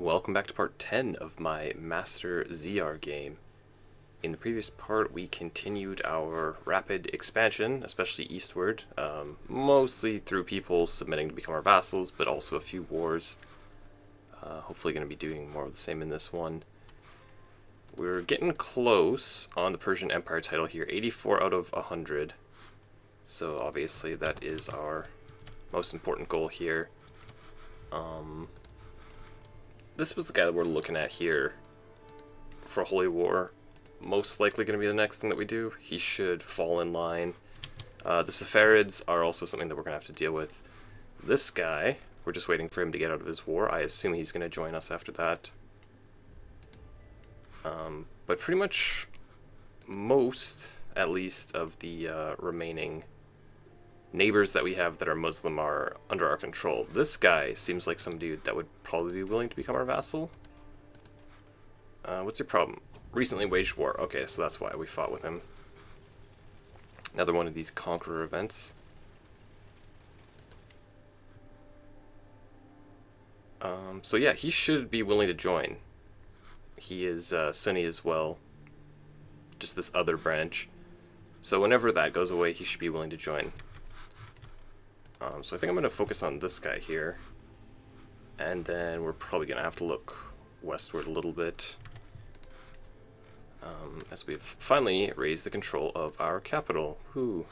Welcome back to part 10 of my Master Ziyar game. In the previous part, we continued our rapid expansion, especially eastward, mostly through people submitting to become our vassals, but also a few wars. Hopefully going to be doing more of the same in this one. We're getting close on the Persian Empire title here, 84 out of 100. So obviously that is our most important goal here. This was the guy that we're looking at here for a Holy War. Most likely going to be the next thing that we do. He should fall in line. The Saffarids are also something that we're going to have to deal with. This guy, we're just waiting for him to get out of his war. I assume he's going to join us after that. But pretty much most, at least, of the remaining neighbors that we have that are Muslim are under our control. This guy seems like some dude that would probably be willing to become our vassal. What's your problem? Recently waged war. Okay, so that's why we fought with him. Another one of these Conqueror events. So yeah, he should be willing to join. He is Sunni as well. Just this other branch. So whenever that goes away, he should be willing to join. So I think I'm going to focus on this guy here. And then we're probably going to have to look westward a little bit. As we've finally raised the control of our capital. Whew.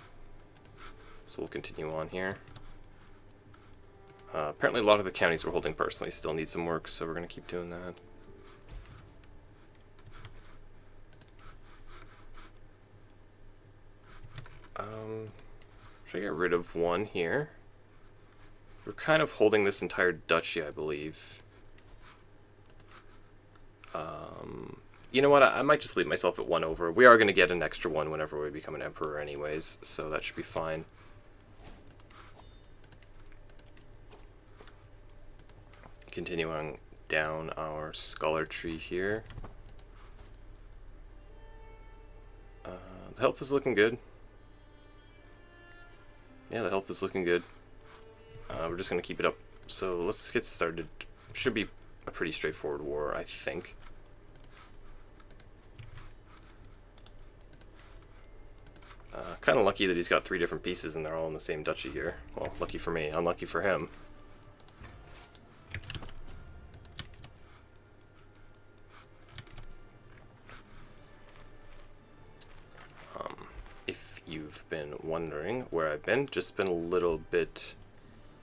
So we'll continue on here. Apparently a lot of the counties we're holding personally still need some work, so we're going to keep doing that. Should I get rid of one here? We're kind of holding this entire duchy, I believe. You know what, I might just leave myself at one over. We are going to get an extra one whenever we become an emperor anyways, so that should be fine. Continuing down our scholar tree here. The health is looking good. Yeah, the health is looking good. We're just going to keep it up. So let's get started. Should be a pretty straightforward war, I think. Kind of lucky that he's got 3 different pieces and they're all in the same duchy here. Well, lucky for me, unlucky for him. If you've been wondering where I've been, just been a little bit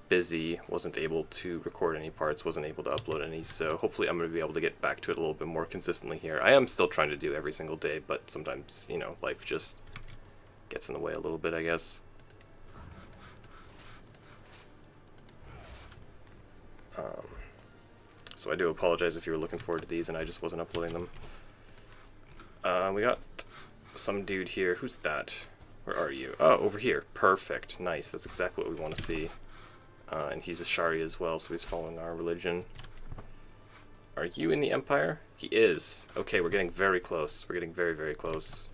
busy, wasn't able to record any parts, wasn't able to upload any, so hopefully I'm going to be able to get back to it a little bit more consistently here. I am still trying to do every single day, but sometimes, you know, life just gets in the way a little bit, I guess. So I do apologize if you were looking forward to these and I just wasn't uploading them. We got some dude here. Who's that? Where are you? Oh, over here. Perfect. Nice. That's exactly what we want to see. And he's a Shari as well, so he's following our religion. Are you in the Empire? He is. Okay, we're getting very close. We're getting very, very close.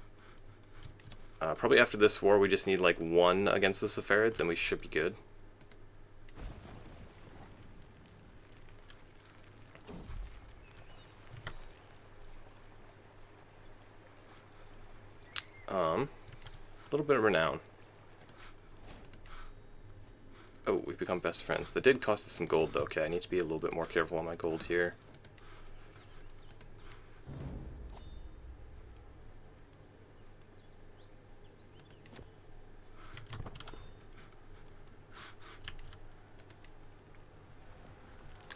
Probably after this war, we just need like 1 against the Saffarids, and we should be good. A little bit of renown. Oh, we've become best friends. That did cost us some gold, though. Okay, I need to be a little bit more careful on my gold here.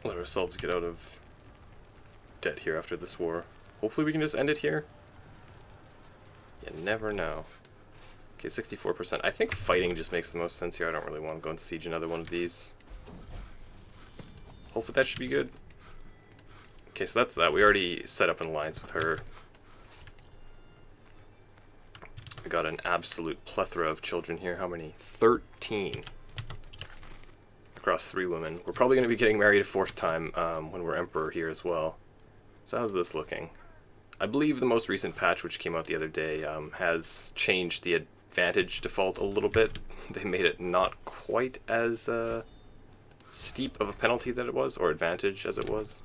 Let ourselves get out of debt here after this war. Hopefully we can just end it here. You never know. Okay, 64%. I think fighting just makes the most sense here. I don't really want to go and siege another one of these. Hopefully that should be good. Okay, so that's that. We already set up an alliance with her. We got an absolute plethora of children here. How many? 13. Across 3 women. We're probably going to be getting married a 4th time when we're emperor here as well. So how's this looking? I believe the most recent patch, which came out the other day, has changed the advantage default a little bit. They made it not quite as steep of a penalty that it was, or advantage as it was.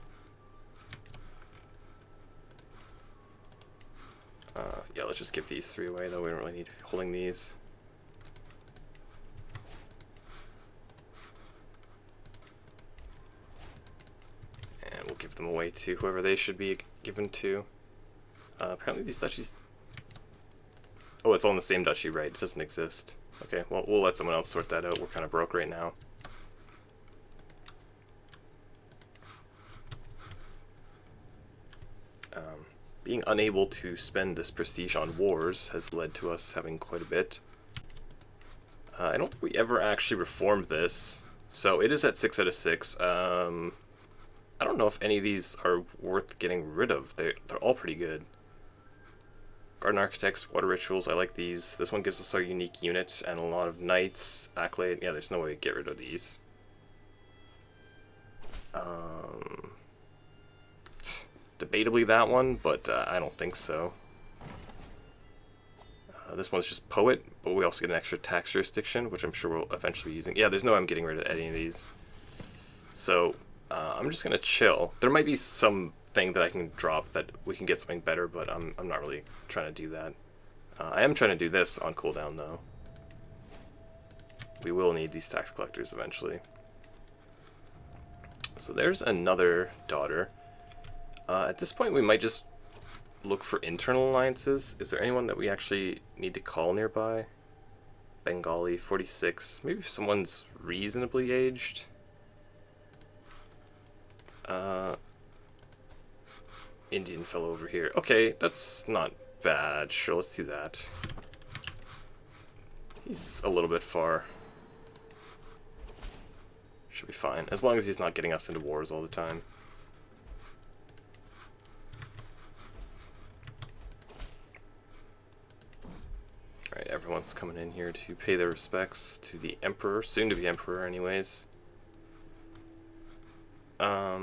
Yeah, let's just give these 3 away, though. We don't really need holding these. And we'll give them away to whoever they should be given to. Apparently these duchies... Oh, it's all in the same duchy, right? It doesn't exist. Okay, well, we'll let someone else sort that out. We're kind of broke right now. Being unable to spend this prestige on wars has led to us having quite a bit. I don't think we ever actually reformed this, so it is at 6 out of 6. I don't know if any of these are worth getting rid of. They're all pretty good. Garden Architects, Water Rituals, I like these. This one gives us our unique unit and a lot of knights. Accolade, yeah, there's no way to get rid of these. Debatably that one, but I don't think so. This one's just Poet, but we also get an extra tax jurisdiction, which I'm sure we'll eventually be using. Yeah, there's no way I'm getting rid of any of these. So, I'm just going to chill. There might be something that I can drop that we can get something better, but I'm not really trying to do that. I am trying to do this on cooldown, though. We will need these tax collectors eventually. So there's another daughter. At this point, we might just look for internal alliances. Is there anyone that we actually need to call nearby? Bengali, 46. Maybe if someone's reasonably aged. Indian fellow over here. Okay, that's not bad. Sure, let's do that. He's a little bit far. Should be fine, as long as he's not getting us into wars all the time. Alright, everyone's coming in here to pay their respects to the Emperor, soon to be Emperor anyways.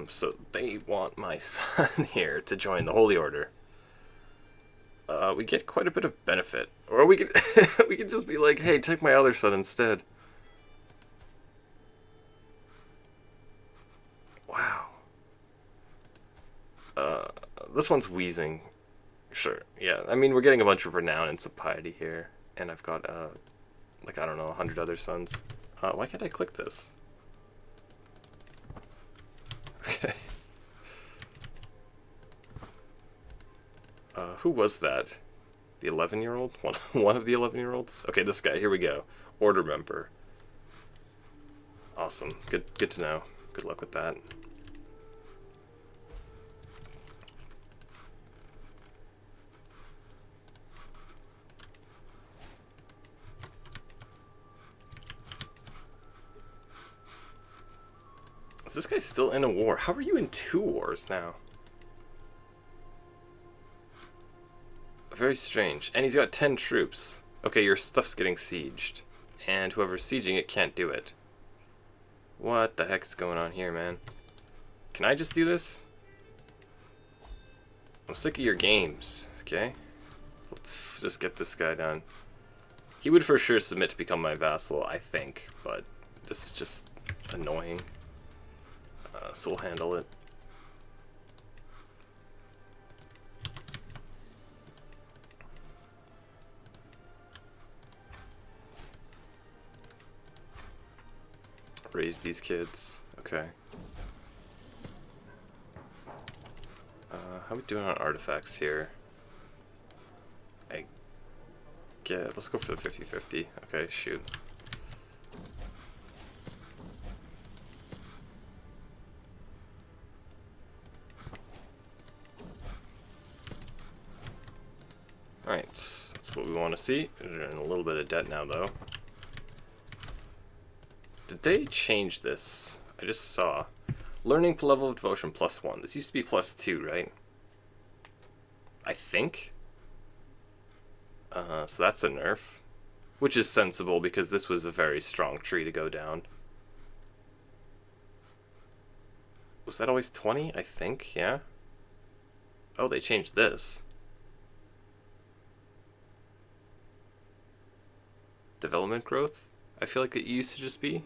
So they want my son here to join the Holy Order. We get quite a bit of benefit. Or we could we could just be like, hey, take my other son instead. Wow. This one's wheezing. Sure, yeah. I mean, we're getting a bunch of renown and some piety here. And I've got, like, I don't know, 100 other sons. Why can't I click this? Okay. Who was that? The 11-year-old? One of the 11-year-olds? Okay, this guy. Here we go. Order member. Awesome. Good to know. Good luck with that. Is this guy still in a war? How are you in 2 wars now? Very strange. And he's got 10 troops. Okay, your stuff's getting sieged. And whoever's sieging it can't do it. What the heck's going on here, man? Can I just do this? I'm sick of your games, okay? Let's just get this guy done. He would for sure submit to become my vassal, I think, but this is just annoying. So we'll handle it. Raise these kids. Okay. How are we doing on artifacts here? Let's go for the 50-50. Okay, shoot. Alright, that's what we want to see. We're in a little bit of debt now, though. Did they change this? I just saw. Learning level of devotion +1. This used to be +2, right? I think. So that's a nerf. Which is sensible because this was a very strong tree to go down. Was that always 20? I think, yeah? Oh, they changed this. Development growth? I feel like it used to just be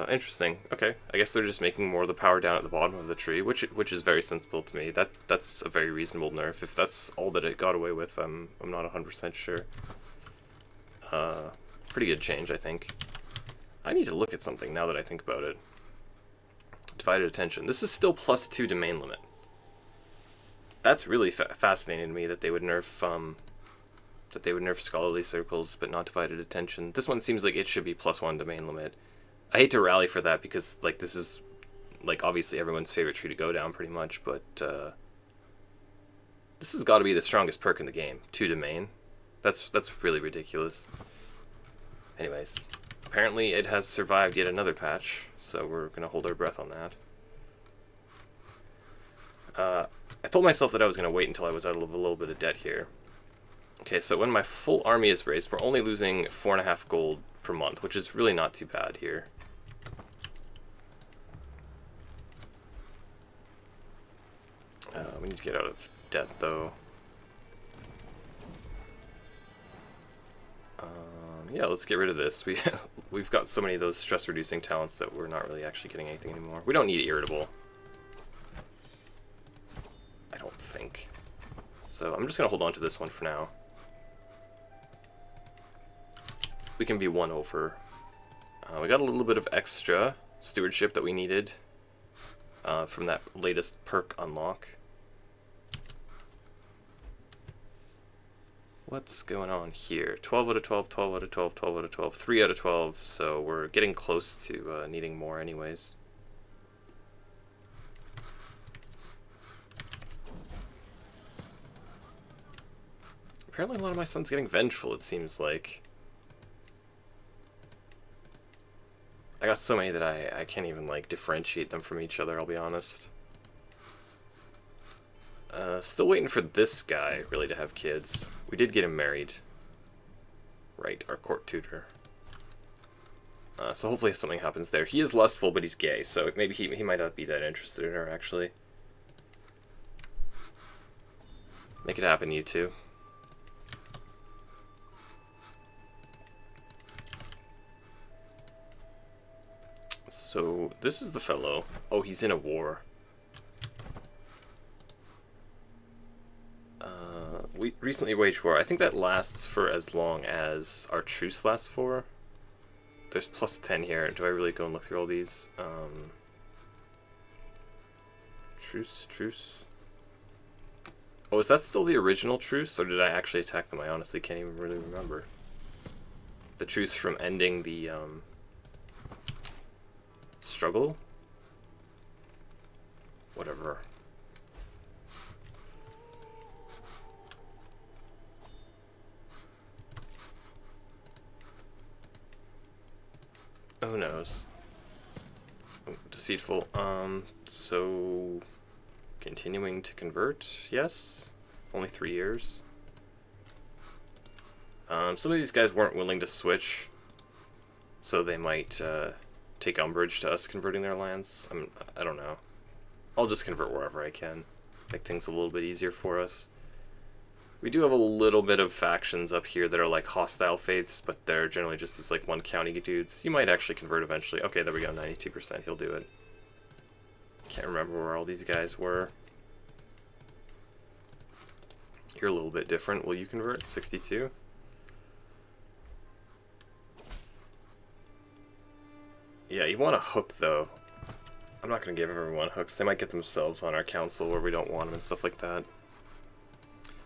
Interesting. Okay, I guess they're just making more of the power down at the bottom of the tree, which is very sensible to me. That's a very reasonable nerf. If that's all that it got away with, I'm not 100% sure. Pretty good change, I think. I need to look at something now that I think about it. Divided attention. This is still +2 domain limit. That's really fascinating to me that they would nerf scholarly circles but not divided attention. This one seems like it should be +1 domain limit. I hate to rally for that because like this is like obviously everyone's favorite tree to go down pretty much, but this has got to be the strongest perk in the game. 2 domain. That's really ridiculous. Anyways, apparently it has survived yet another patch, so we're gonna hold our breath on that. I told myself that I was gonna wait until I was out of a little bit of debt here. Okay, so when my full army is raised, we're only losing 4.5 gold per month, which is really not too bad here. We need to get out of debt, though. Yeah, let's get rid of this. We've got so many of those stress-reducing talents that we're not really actually getting anything anymore. We don't need irritable. I don't think. So I'm just going to hold on to this one for now. We can be 1 over. We got a little bit of extra stewardship that we needed from that latest perk unlock. What's going on here? 12 out of 12, 12 out of 12, 12 out of 12, 3 out of 12, so we're getting close to needing more anyways. Apparently a lot of my son's getting vengeful, it seems like. I got so many that I can't even like differentiate them from each other, I'll be honest. Still waiting for this guy, really, to have kids. We did get him married. Right, our court tutor. So hopefully something happens there. He is lustful, but he's gay, so maybe he might not be that interested in her, actually. Make it happen, you two. So, this is the fellow. Oh, he's in a war. We recently waged war. I think that lasts for as long as our truce lasts for. There's +10 here. Do I really go and look through all these? Truce. Oh, is that still the original truce, or did I actually attack them? I honestly can't even really remember. The truce from ending the, struggle? Whatever. Who knows? Oh, deceitful. So continuing to convert, yes. Only 3 years. Some of these guys weren't willing to switch, so they might take umbrage to us converting their lands. I don't know. I'll just convert wherever I can. Make things a little bit easier for us. We do have a little bit of factions up here that are like hostile faiths, but they're generally just this like 1 county dudes. You might actually convert eventually. Okay, there we go, 92%, he'll do it. Can't remember where all these guys were. You're a little bit different. Will you convert? 62? Yeah, you want a hook though. I'm not going to give everyone hooks. They might get themselves on our council where we don't want them and stuff like that.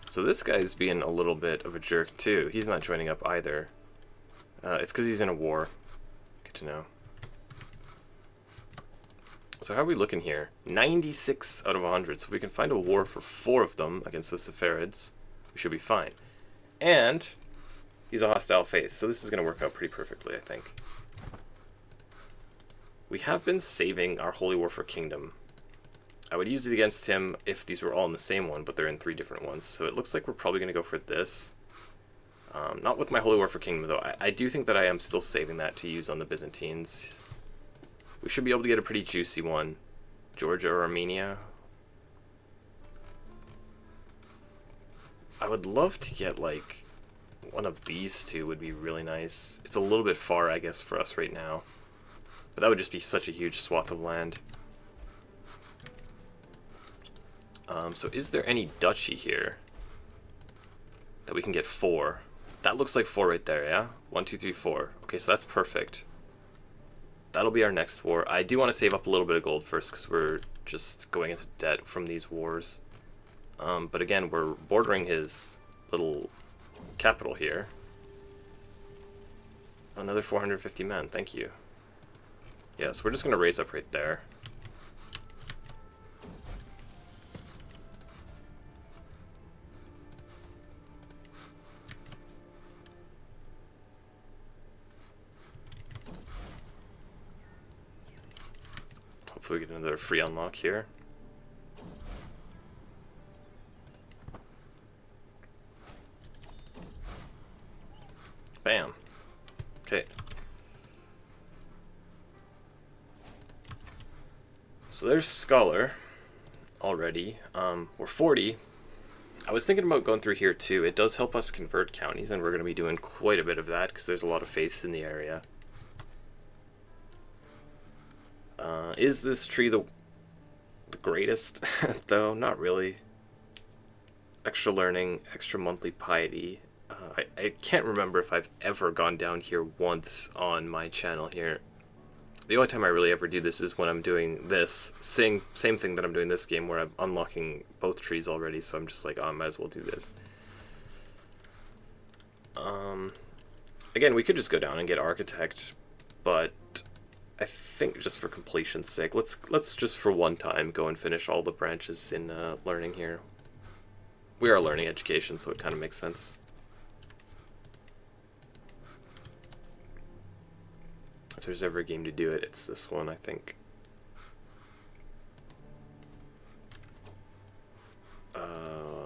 So this guy's being a little bit of a jerk too. He's not joining up either. It's because he's in a war. Good to know. So how are we looking here? 96 out of 100. So if we can find a war for 4 of them against the Saffarids, we should be fine. And he's a hostile faith, so this is going to work out pretty perfectly, I think. We have been saving our Holy War for Kingdom. I would use it against him if these were all in the same one, but they're in 3 different ones. So it looks like we're probably going to go for this. Not with my Holy War for Kingdom, though. I do think that I am still saving that to use on the Byzantines. We should be able to get a pretty juicy one. Georgia or Armenia. I would love to get, like, one of these two would be really nice. It's a little bit far, I guess, for us right now. But that would just be such a huge swath of land. So is there any duchy here that we can get 4? That looks like 4 right there, yeah? 1, 2, 3, 4. Okay, so that's perfect. That'll be our next war. I do want to save up a little bit of gold first because we're just going into debt from these wars. But again, we're bordering his little capital here. Another 450 men, thank you. Yeah, so we're just going to raise up right there. Hopefully we get another free unlock here. Bam. Okay. So there's Scholar already. We're 40. I was thinking about going through here too. It does help us convert counties, and we're going to be doing quite a bit of that because there's a lot of faiths in the area. Is this tree the greatest? Though, not really. Extra learning, extra monthly piety. I can't remember if I've ever gone down here once on my channel here. The only time I really ever do this is when I'm doing this. Same thing that I'm doing this game where I'm unlocking both trees already, so I'm just like, oh, I might as well do this. Again, we could just go down and get Architect, but I think just for completion's sake, let's just for one time go and finish all the branches in learning here. We are learning education, so it kind of makes sense. If there's ever a game to do it, it's this one, I think.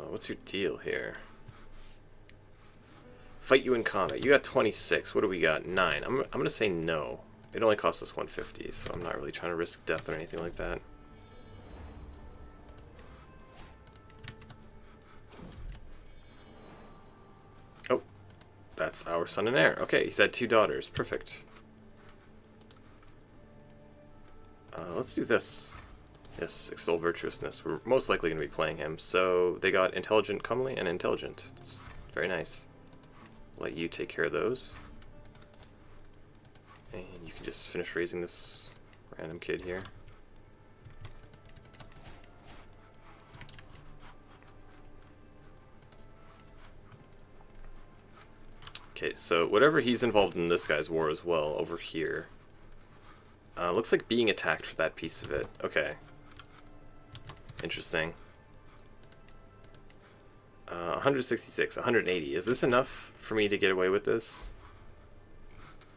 What's your deal here? Fight you in combat. You got 26. What do we got? 9. I'm gonna say no. It only costs us 150, so I'm not really trying to risk death or anything like that. Oh, that's our son and heir. Okay, he's had 2 daughters. Perfect. Let's do this. Yes, extol virtuousness. We're most likely going to be playing him. So they got intelligent, comely, and intelligent. It's very nice. Let you take care of those. And you can just finish raising this random kid here. Okay, so whatever he's involved in this guy's war as well, over here. Looks like being attacked for that piece of it. Okay. Interesting. 166, 180. Is this enough for me to get away with this?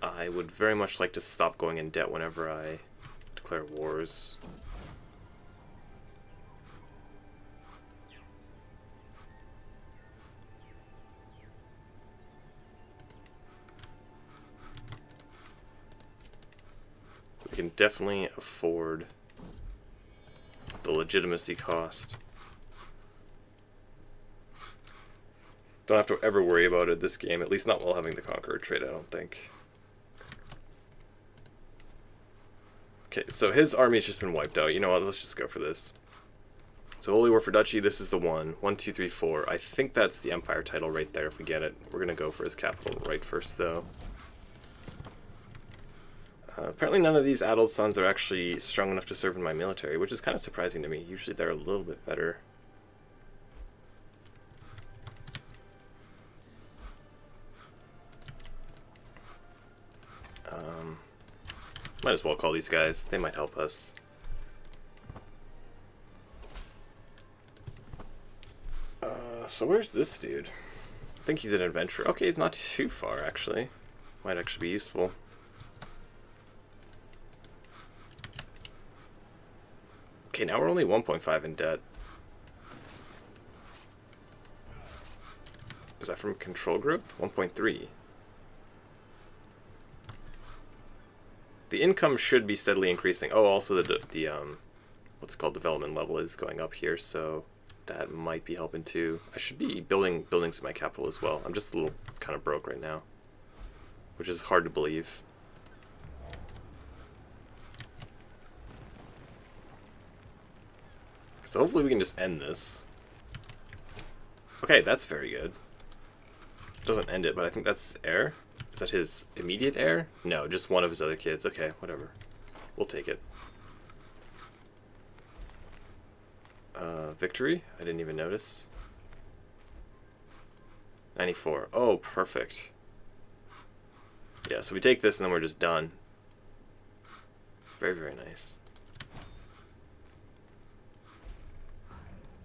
I would very much like to stop going in debt whenever I declare wars. We can definitely afford the legitimacy cost. Don't have to ever worry about it this game, at least not while having the Conqueror trait, I don't think. Okay, so his army's just been wiped out. You know what, let's just go for this. So Holy War for Duchy, this is the one. 1, 2, 3, 4. I think that's the Empire title right there if we get it. We're gonna go for his capital right first though. Apparently none of these adult sons are actually strong enough to serve in my military, which is kind of surprising to me. Usually they're a little bit better. Might as well call these guys. They might help us. So where's this dude? I think he's an adventurer. Okay, he's not too far, actually. Might actually be useful. Okay, now we're only 1.5 in debt. Is that from control growth? 1.3. The income should be steadily increasing. Oh, also the what's it called, development level is going up here, so that might be helping too. I should be building buildings in my capital as well. I'm just a little kind of broke right now, which is hard to believe. So hopefully we can just end this. Okay, that's very good. Doesn't end it, but I think that's heir. Is that his immediate heir? No, just one of his other kids. Okay, whatever. We'll take it. Victory? I didn't even notice. 94. Oh, perfect. Yeah, so we take this and then we're just done. Very, very nice.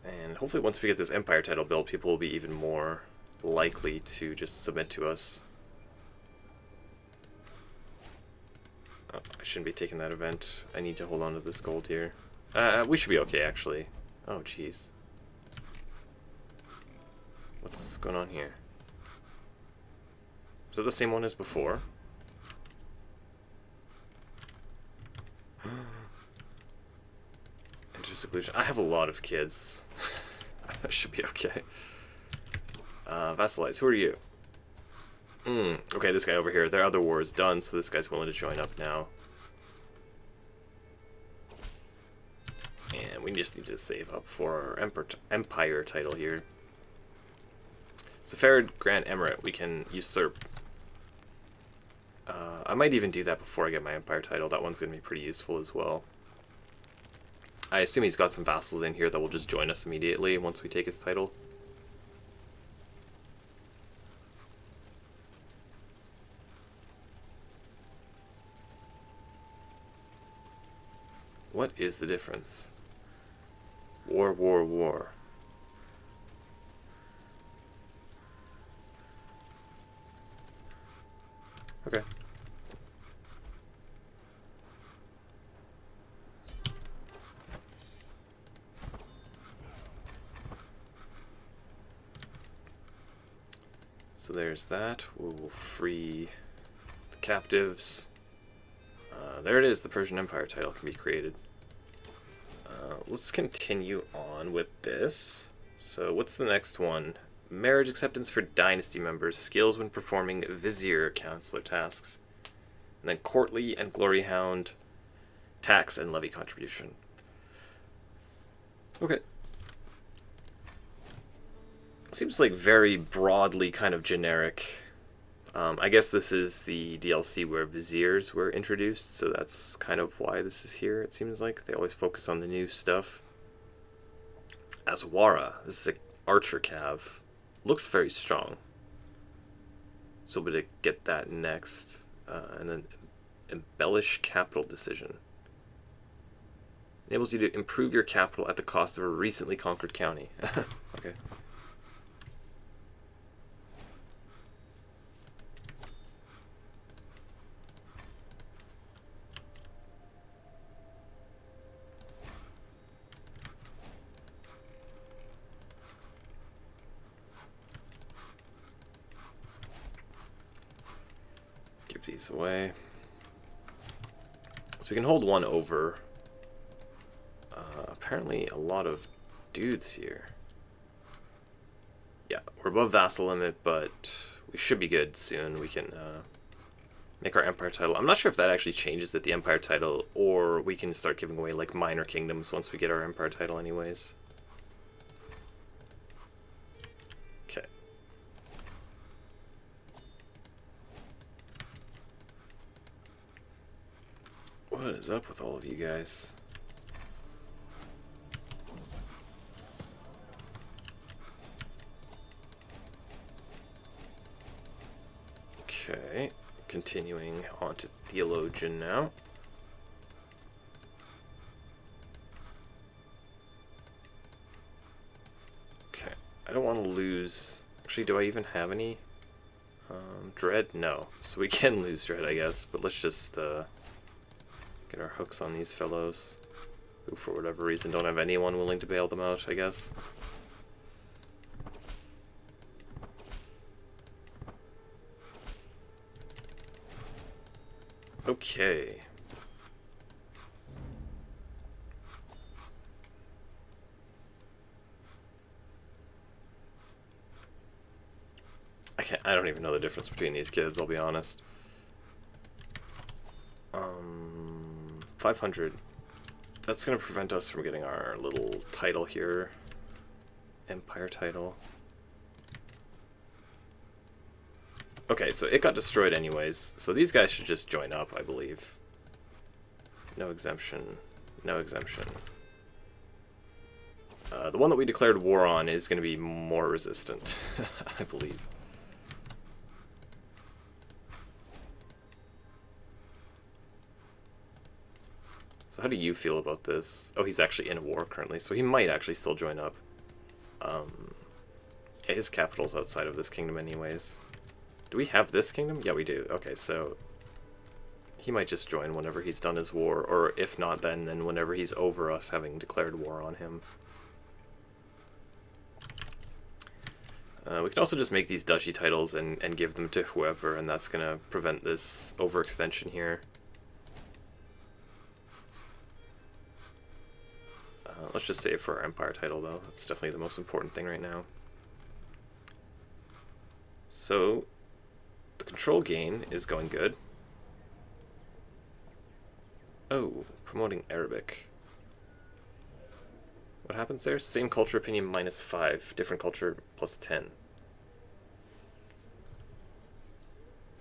And hopefully once we get this Empire title built, people will be even more likely to just submit to us. Oh, I shouldn't be taking that event. I need to hold on to this gold here. We should be okay, actually. Oh, jeez. What's going on here? Is it the same one as before? Interseclusion. I have a lot of kids. I should be okay. Vassalize. Who are you? Okay, this guy over here. Their other war is done, so this guy's willing to join up now. And we just need to save up for our Empire title here. Safarid Grand Emirate, we can usurp. I might even do that before I get my Empire title. That one's going to be pretty useful as well. I assume he's got some vassals in here that will just join us immediately once we take his title. What is the difference? War, war, war. Okay. So there's that. We'll free the captives. There it is. The Persian Empire title can be created. Let's continue on with this. So what's the next one? Marriage acceptance for dynasty members. Skills when performing vizier counselor tasks. And then courtly and glory hound. Tax and levy contribution. Okay. Seems like very broadly kind of generic. I guess this is the DLC where viziers were introduced, so that's kind of why this is here, it seems like. They always focus on the new stuff. Aswara. This is an archer cav. Looks very strong. So we'll get that next. And then embellish capital decision. Enables you to improve your capital at the cost of a recently conquered county. Okay. Give these away. So we can hold one over. Apparently a lot of dudes here. Yeah, we're above vassal limit, but we should be good soon. We can make our empire title. I'm not sure if that actually changes at the empire title, or we can start giving away like minor kingdoms once we get our empire title anyways. Okay. What is up with all of you guys? Okay, continuing on to Theologian now. Okay, I don't want to lose... Actually, do I even have any? Dread? No. So we can lose Dread, I guess, but let's just get our hooks on these fellows, who for whatever reason don't have anyone willing to bail them out, I guess. Okay. I don't even know the difference between these kids, I'll be honest. 500. that's going to prevent us from getting our little title here. Empire title. Okay, so it got destroyed anyways, so these guys should just join up, I believe. No exemption. No exemption. The one that we declared war on is going to be more resistant, I believe. So how do you feel about this? Oh, he's actually in a war currently, so he might actually still join up. Yeah, his capital's outside of this kingdom anyways. Do we have this kingdom? Yeah, we do. Okay, so he might just join whenever he's done his war, or if not then whenever he's over us having declared war on him. We can also just make these duchy titles and give them to whoever, and that's going to prevent this overextension here. Let's just save for our empire title, though. That's definitely the most important thing right now. So, the control gain is going good. Oh, promoting Arabic. What happens there? Same culture opinion -5, different culture +10.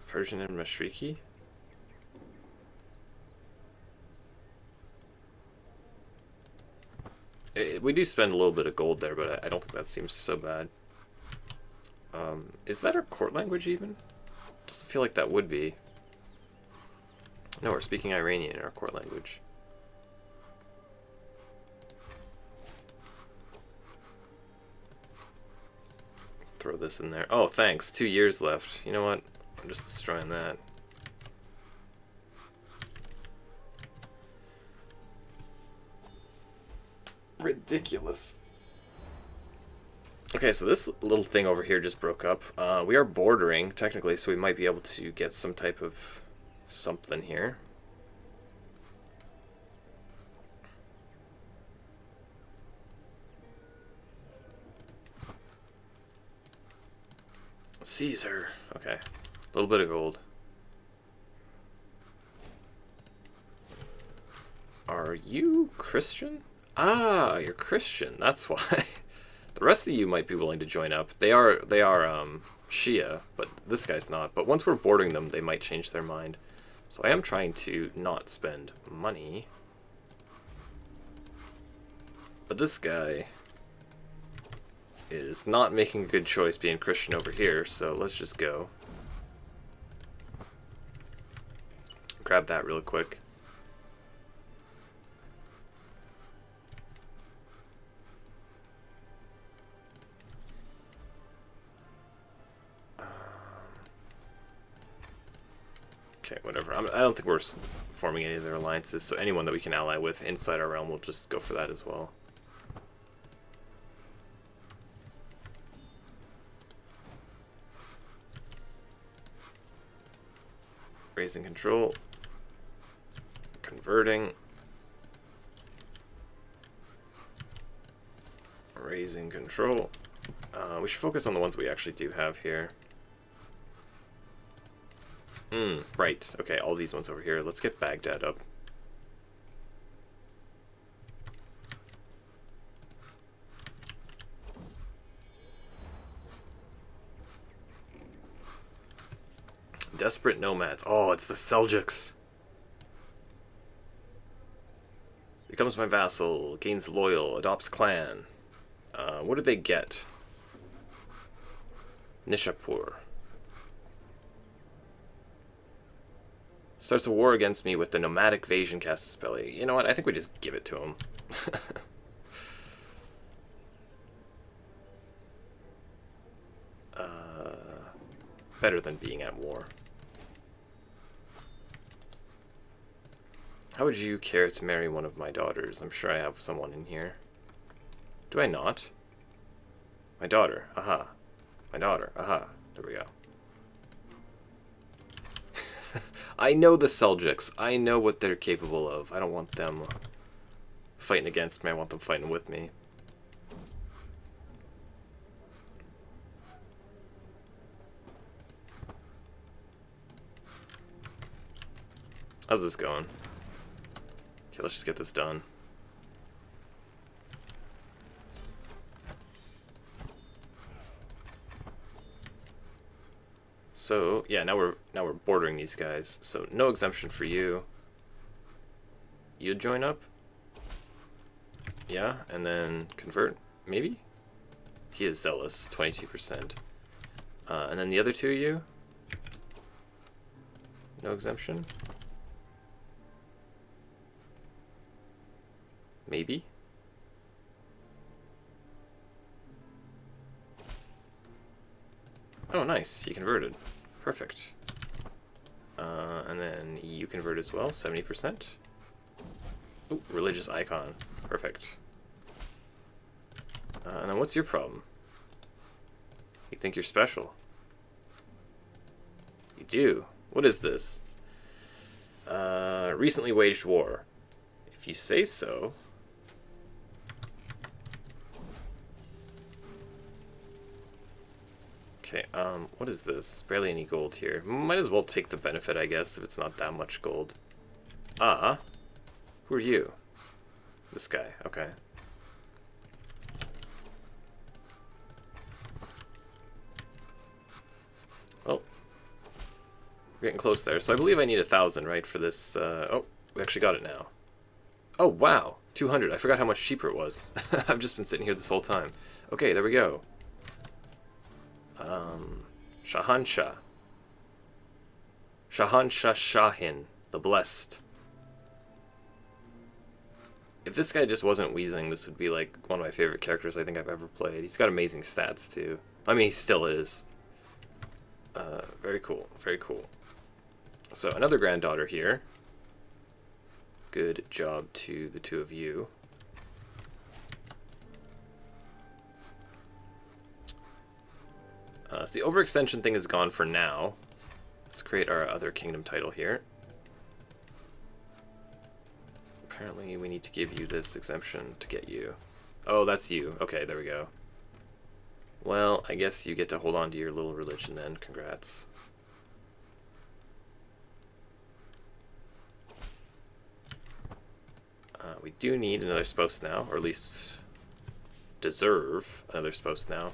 Persian and Mashriki? We do spend a little bit of gold there, but I don't think that seems so bad. Is that our court language even? Doesn't feel like that would be. No, we're speaking Iranian in our court language. Throw this in there. Oh, thanks. 2 years left. You know what? I'm just destroying that. Ridiculous. Okay, so this little thing over here just broke up. We are bordering, technically, so we might be able to get some type of something here. Caesar. Okay. A little bit of gold. Are you Christian? Ah, you're Christian. That's why. The rest of you might be willing to join up. They are Shia, but this guy's not. But once we're boarding them, they might change their mind. So I am trying to not spend money. But this guy is not making a good choice being Christian over here, so let's just go. Grab that real quick. Okay, whatever. I don't think we're forming any of their alliances, so anyone that we can ally with inside our realm, we'll just go for that as well. Raising control. Converting. Raising control. We should focus on the ones we actually do have here. Right. Okay, all these ones over here. Let's get Baghdad up. Desperate nomads. Oh, it's the Seljuks. Becomes my vassal. Gains loyal. Adopts clan. What did they get? Nishapur. Starts a war against me with the nomadic Vasion Castaspelli. You know what? I think we just give it to him. Better than being at war. How would you care to marry one of my daughters? I'm sure I have someone in here. Do I not? My daughter. Aha. My daughter. Aha. There we go. I know the Seljuks. I know what they're capable of. I don't want them fighting against me. I want them fighting with me. How's this going? Okay, let's just get this done. So yeah, now we're bordering these guys. So no exemption for you. You'd join up. Yeah, and then convert, maybe? He is zealous, 22%. And then the other two of you? No exemption? Maybe? Oh, nice, he converted. Perfect. And then you convert as well, 70%. Ooh, religious icon. Perfect. And then what's your problem? You think you're special? You do? What is this? Recently waged war. If you say so. Okay, what is this? Barely any gold here. Might as well take the benefit, I guess, if it's not that much gold. Ah. Who are you? This guy, okay. Oh. We're getting close there. So I believe I need 1,000, right, for this, oh, we actually got it now. Oh, wow. 200. I forgot how much cheaper it was. I've just been sitting here this whole time. Okay, there we go. Shahanshah. Shahanshah Shahin, the Blessed. If this guy just wasn't wheezing, this would be like one of my favorite characters I think I've ever played. He's got amazing stats too. I mean, he still is. Very cool, very cool. So another granddaughter here. Good job to the two of you. So the overextension thing is gone for now. Let's create our other kingdom title here. Apparently we need to give you this exemption to get you. Oh, that's you. Okay, there we go. Well, I guess you get to hold on to your little religion then. Congrats. We do need another spouse now, or at least deserve another spouse now.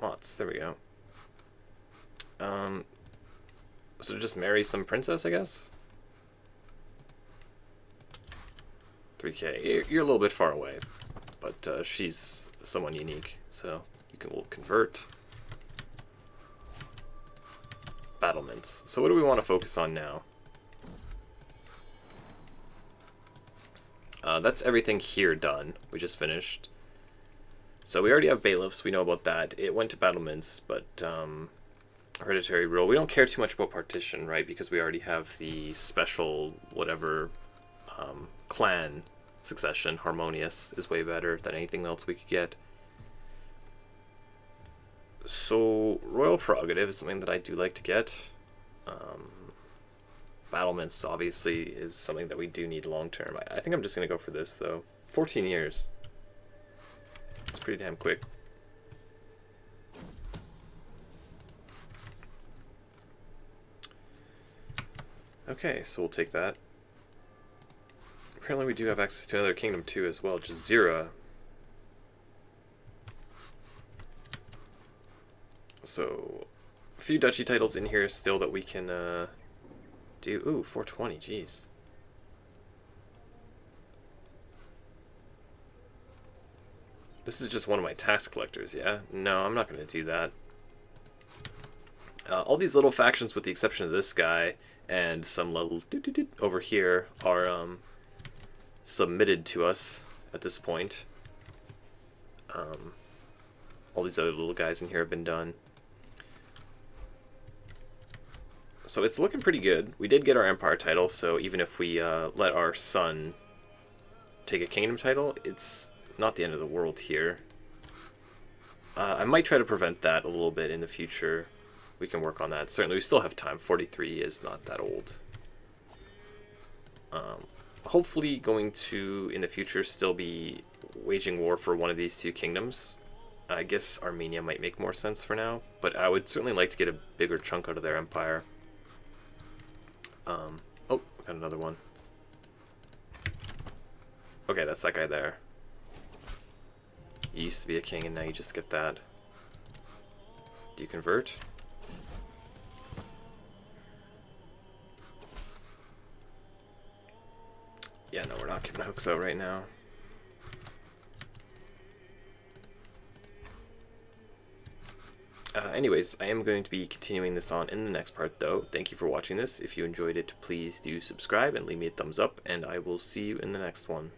Mots, there we go. So just marry some princess, I guess? 3K. You're a little bit far away, but she's someone unique, so we'll convert. Battlements. So what do we want to focus on now? That's everything here done. We just finished. So we already have bailiffs, we know about that. It went to battlements, but hereditary rule. We don't care too much about partition, right? Because we already have the special whatever clan succession. Harmonious is way better than anything else we could get. So royal prerogative is something that I do like to get. Battlements obviously is something that we do need long term. I think I'm just gonna go for this though. 14 years. It's pretty damn quick. Okay, so we'll take that. Apparently we do have access to another kingdom too as well, Jazeera. So, a few duchy titles in here still that we can do. Ooh, 420, jeez. This is just one of my tax collectors, yeah? No, I'm not going to do that. All these little factions, with the exception of this guy and some little over here, are submitted to us at this point. All these other little guys in here have been done. So it's looking pretty good. We did get our empire title, so even if we let our son take a kingdom title, it's not the end of the world here. I might try to prevent that a little bit in the future. We can work on that. Certainly, we still have time. 43 is not that old. Hopefully going to, in the future, still be waging war for one of these two kingdoms. I guess Armenia might make more sense for now, but I would certainly like to get a bigger chunk out of their empire. Oh, we got another one. Okay, that's that guy there. You used to be a king and now you just get that. Do you convert? Yeah, no, we're not giving hooks out right now. Anyways, I am going to be continuing this on in the next part, though. Thank you for watching this. If you enjoyed it, please do subscribe and leave me a thumbs up, and I will see you in the next one.